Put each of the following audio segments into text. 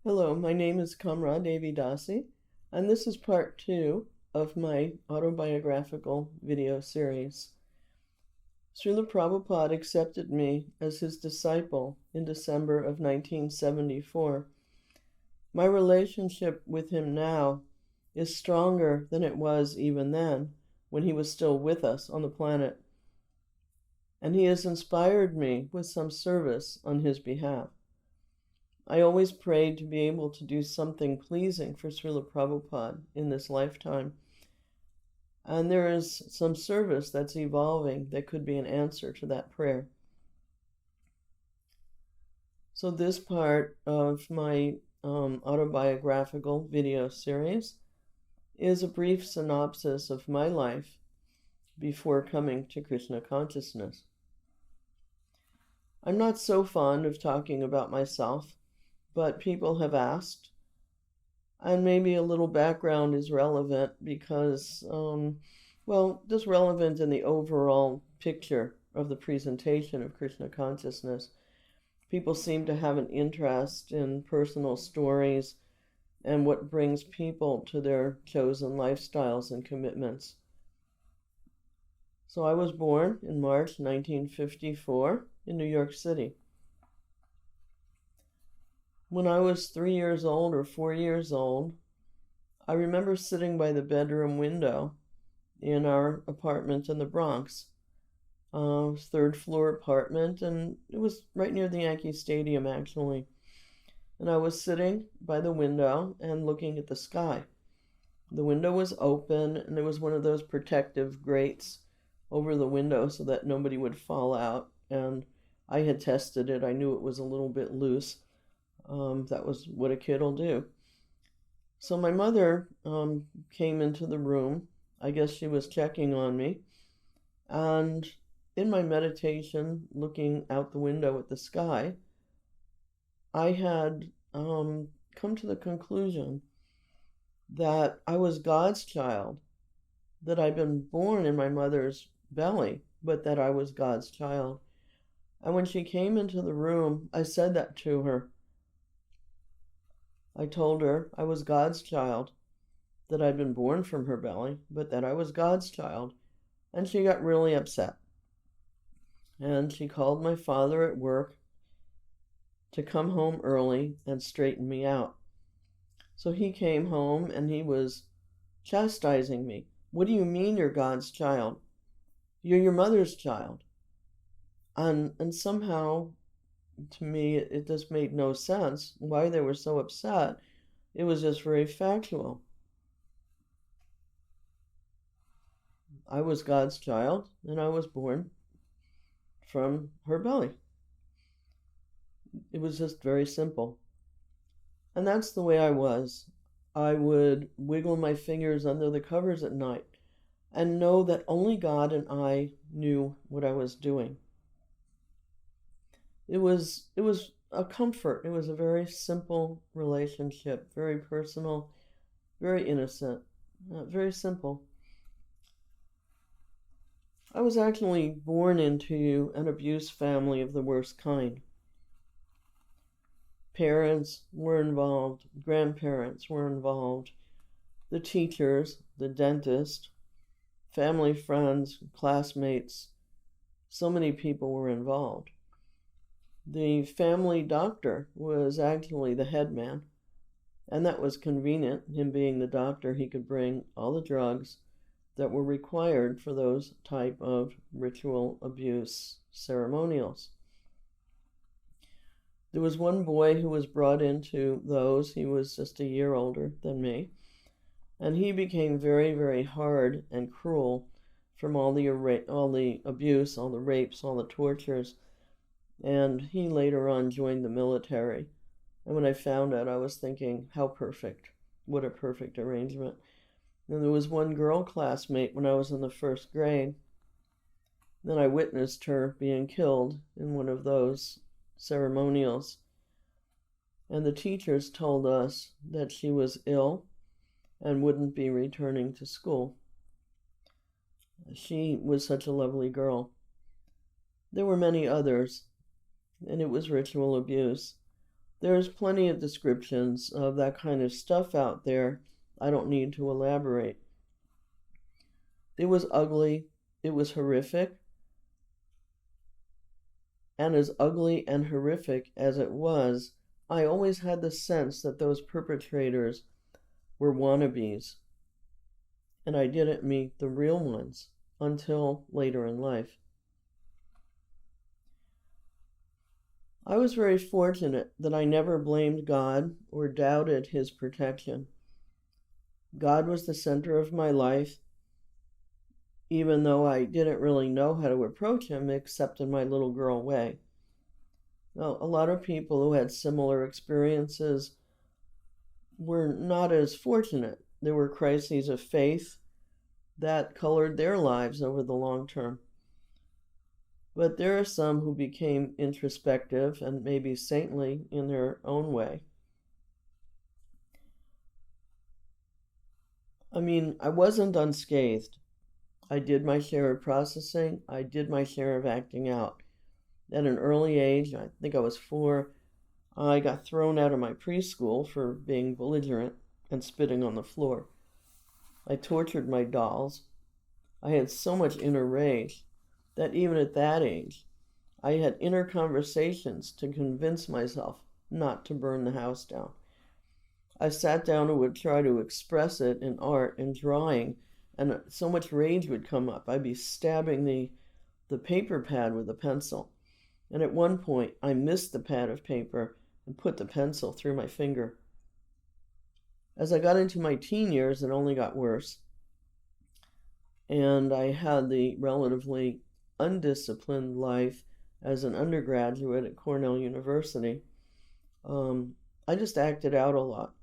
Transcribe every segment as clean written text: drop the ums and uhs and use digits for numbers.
Hello, my name is Kamra Devi Dasi, and this is part 2 of my autobiographical video series. Srila Prabhupada accepted me as his disciple in December of 1974. My relationship with him now is stronger than it was even then, when he was still with us on the planet. And he has inspired me with some service on his behalf. I always prayed to be able to do something pleasing for Srila Prabhupada in this lifetime. And there is some service that's evolving that could be an answer to that prayer. So this part of my autobiographical video series is a brief synopsis of my life before coming to Krishna consciousness. I'm not so fond of talking about myself, but people have asked, and maybe a little background is relevant because, just relevant in the overall picture of the presentation of Krishna consciousness. People seem to have an interest in personal stories and what brings people to their chosen lifestyles and commitments. So I was born in March 1954 in New York City. When I was 3 years old or 4 years old, I remember sitting by the bedroom window in our apartment in the Bronx, third floor apartment, and it was right near the Yankee Stadium actually. And I was sitting by the window and looking at the sky. The window was open and there was one of those protective grates over the window so that nobody would fall out. And I had tested it. I knew it was a little bit loose. That was what a kid will do. So my mother came into the room. I guess she was checking on me. And in my meditation, looking out the window at the sky, I had come to the conclusion that I was God's child, that I'd been born in my mother's belly, but that I was God's child. And when she came into the room, I said that to her. I told her I was God's child, that I'd been born from her belly, but that I was God's child. And she got really upset. And she called my father at work to come home early and straighten me out. So he came home and he was chastising me. What do you mean you're God's child? You're your mother's child. And somehow, to me, it just made no sense why they were so upset. It was just very factual. I was God's child, and I was born from her belly. It was just very simple. And that's the way I was. I would wiggle my fingers under the covers at night and know that only God and I knew what I was doing. It was a comfort. It was a very simple relationship, very personal, very innocent, very simple. I was actually born into an abuse family of the worst kind. Parents were involved, grandparents were involved, the teachers, the dentist, family friends, classmates, so many people were involved. The family doctor was actually the head man, and that was convenient. Him being the doctor, he could bring all the drugs that were required for those type of ritual abuse ceremonials. There was one boy who was brought into those. He was just a year older than me, and he became very, very hard and cruel from all the abuse, all the rapes, all the tortures. And he later on joined the military. And when I found out, I was thinking, how perfect. What a perfect arrangement. And there was one girl classmate when I was in the first grade. Then I witnessed her being killed in one of those ceremonials. And the teachers told us that she was ill and wouldn't be returning to school. She was such a lovely girl. There were many others, and it was ritual abuse. There's plenty of descriptions of that kind of stuff out there. I don't need to elaborate. It was ugly. It was horrific. And as ugly and horrific as it was, I always had the sense that those perpetrators were wannabes. And I didn't meet the real ones until later in life. I was very fortunate that I never blamed God or doubted his protection. God was the center of my life, even though I didn't really know how to approach him except in my little girl way. Now, a lot of people who had similar experiences were not as fortunate. There were crises of faith that colored their lives over the long term. But there are some who became introspective and maybe saintly in their own way. I mean, I wasn't unscathed. I did my share of processing. I did my share of acting out. At an early age, I think I was 4, I got thrown out of my preschool for being belligerent and spitting on the floor. I tortured my dolls. I had so much inner rage that even at that age, I had inner conversations to convince myself not to burn the house down. I sat down and would try to express it in art and drawing, and so much rage would come up. I'd be stabbing the paper pad with a pencil. And at one point, I missed the pad of paper and put the pencil through my finger. As I got into my teen years, it only got worse. And I had the relatively undisciplined life as an undergraduate at Cornell University. I just acted out a lot.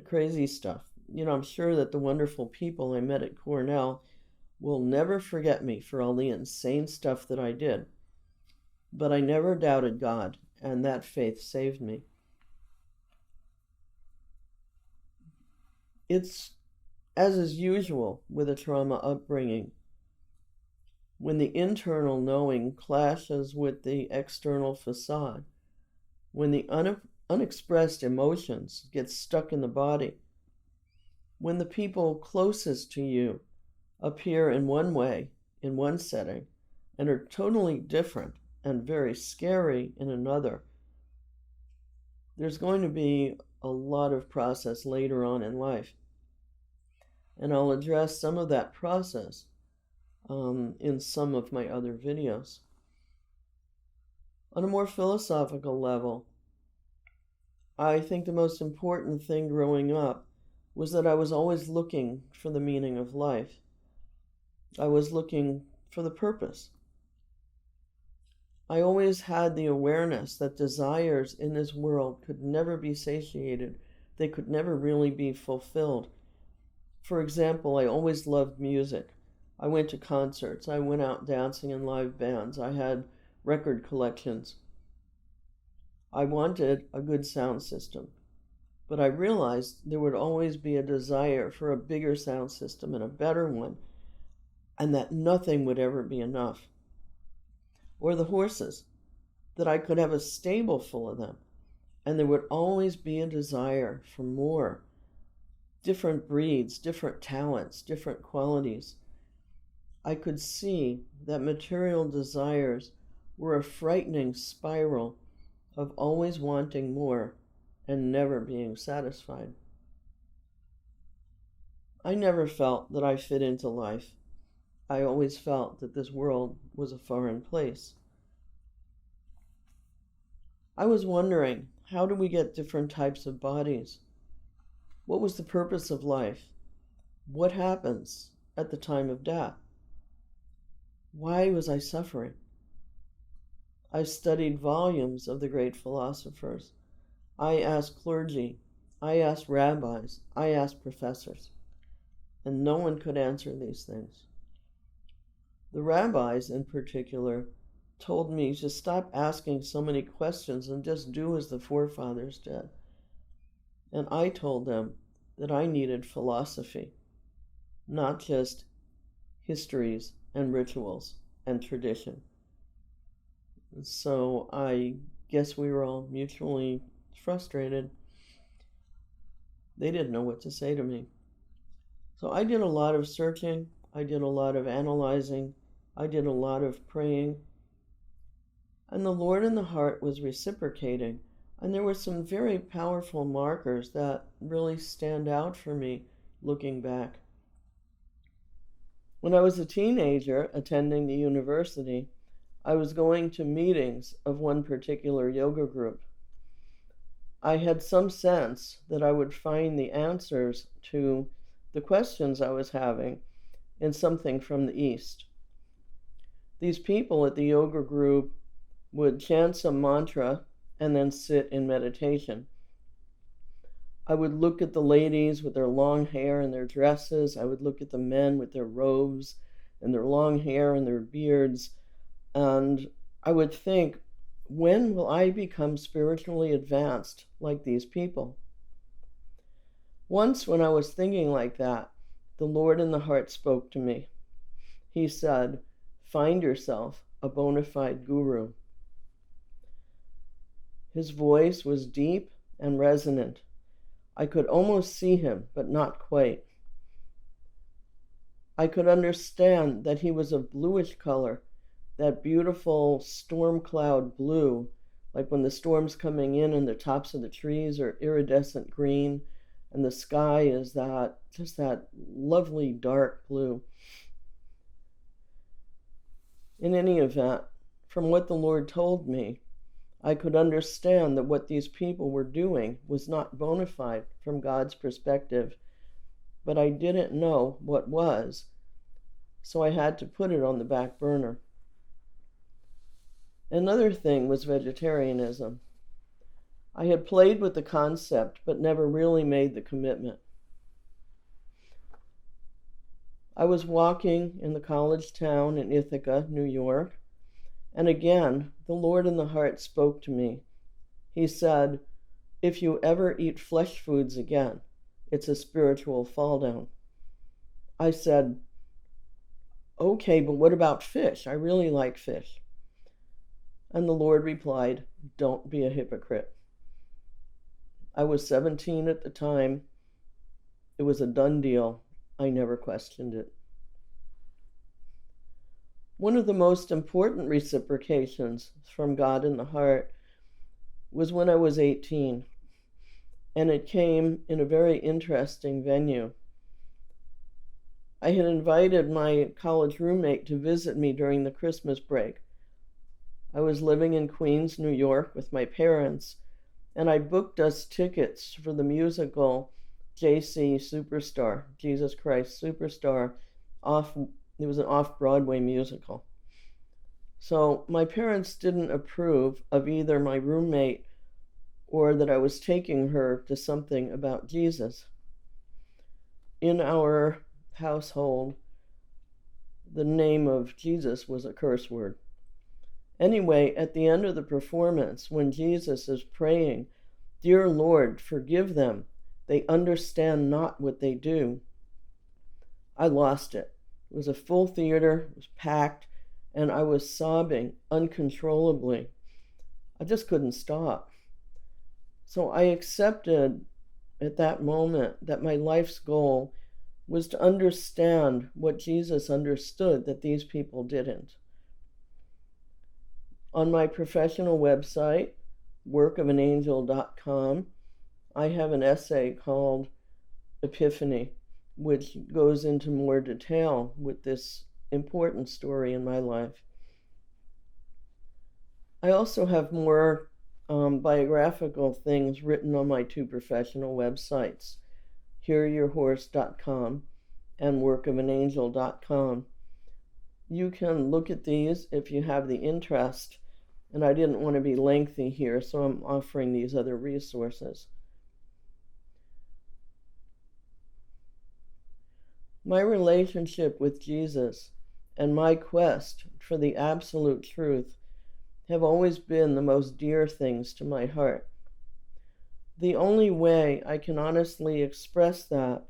Crazy stuff. You know, I'm sure that the wonderful people I met at Cornell will never forget me for all the insane stuff that I did. But I never doubted God, and that faith saved me. It's as is usual with a trauma upbringing. When the internal knowing clashes with the external facade, when the unexpressed emotions get stuck in the body, when the people closest to you appear in one way, in one setting, and are totally different and very scary in another, there's going to be a lot of process later on in life. And I'll address some of that process in some of my other videos. On a more philosophical level, I think the most important thing growing up was that I was always looking for the meaning of life. I was looking for the purpose. I always had the awareness that desires in this world could never be satiated. They could never really be fulfilled. For example, I always loved music. I went to concerts. I went out dancing in live bands. I had record collections. I wanted a good sound system. But I realized there would always be a desire for a bigger sound system and a better one, and that nothing would ever be enough. Or the horses, that I could have a stable full of them, and there would always be a desire for more. Different breeds, different talents, different qualities. I could see that material desires were a frightening spiral of always wanting more and never being satisfied. I never felt that I fit into life. I always felt that this world was a foreign place. I was wondering, how do we get different types of bodies? What was the purpose of life? What happens at the time of death? Why was I suffering? I studied volumes of the great philosophers. I asked clergy. I asked rabbis. I asked professors. And no one could answer these things. The rabbis, in particular, told me to stop asking so many questions and just do as the forefathers did. And I told them that I needed philosophy, not just histories and rituals and tradition. So I guess we were all mutually frustrated. They didn't know what to say to me. So I did a lot of searching. I did a lot of analyzing. I did a lot of praying. And the Lord in the heart was reciprocating. And there were some very powerful markers that really stand out for me looking back. When I was a teenager attending the university, I was going to meetings of one particular yoga group. I had some sense that I would find the answers to the questions I was having in something from the East. These people at the yoga group would chant some mantra and then sit in meditation. I would look at the ladies with their long hair and their dresses. I would look at the men with their robes and their long hair and their beards. And I would think, when will I become spiritually advanced like these people? Once when I was thinking like that, the Lord in the heart spoke to me. He said, "Find yourself a Bonafide Guru." His voice was deep and resonant. I could almost see him, but not quite. I could understand that he was of bluish color, that beautiful storm cloud blue, like when the storm's coming in and the tops of the trees are iridescent green, and the sky is just that lovely dark blue. In any event, from what the Lord told me, I could understand that what these people were doing was not bona fide from God's perspective, but I didn't know what was, so I had to put it on the back burner. Another thing was vegetarianism. I had played with the concept, but never really made the commitment. I was walking in the college town in Ithaca, New York, and again, the Lord in the heart spoke to me. He said, "If you ever eat flesh foods again, it's a spiritual fall down." I said, "Okay, but what about fish? I really like fish." And the Lord replied, "Don't be a hypocrite." I was 17 at the time. It was a done deal. I never questioned it. One of the most important reciprocations from God in the heart was when I was 18, and it came in a very interesting venue. I had invited my college roommate to visit me during the Christmas break. I was living in Queens, New York with my parents, and I booked us tickets for the musical JC Superstar, Jesus Christ Superstar. It was an off-Broadway musical. So my parents didn't approve of either my roommate or that I was taking her to something about Jesus. In our household, the name of Jesus was a curse word. Anyway, at the end of the performance, when Jesus is praying, "Dear Lord, forgive them. They understand not what they do," I lost it. It was a full theater, it was packed, and I was sobbing uncontrollably. I just couldn't stop. So I accepted at that moment that my life's goal was to understand what Jesus understood that these people didn't. On my professional website, workofanangel.com, I have an essay called Epiphany, which goes into more detail with this important story in my life. I also have more biographical things written on my two professional websites, hearyourhorse.com and workofanangel.com. You can look at these if you have the interest, and I didn't want to be lengthy here, so I'm offering these other resources. My relationship with Jesus and my quest for the absolute truth have always been the most dear things to my heart. The only way I can honestly express that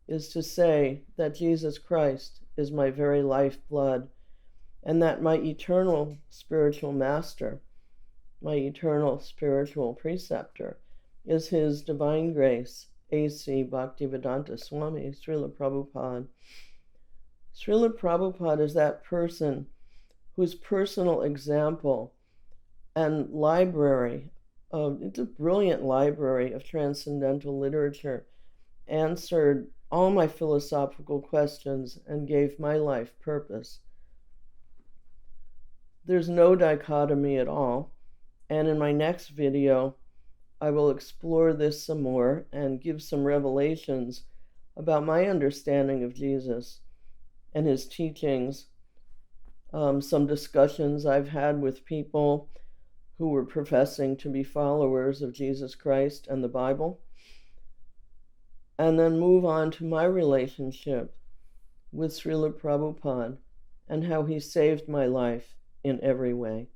is to say that Jesus Christ is my very lifeblood, and that my eternal spiritual master my eternal spiritual preceptor, is His Divine Grace, A.C. Bhaktivedanta Swami, Srila Prabhupada. Srila Prabhupada is that person whose personal example and library, it's a brilliant library of transcendental literature, answered all my philosophical questions and gave my life purpose. There's no dichotomy at all, and in my next video, I will explore this some more and give some revelations about my understanding of Jesus and His teachings, some discussions I've had with people who were professing to be followers of Jesus Christ and the Bible, and then move on to my relationship with Srila Prabhupada and how he saved my life in every way.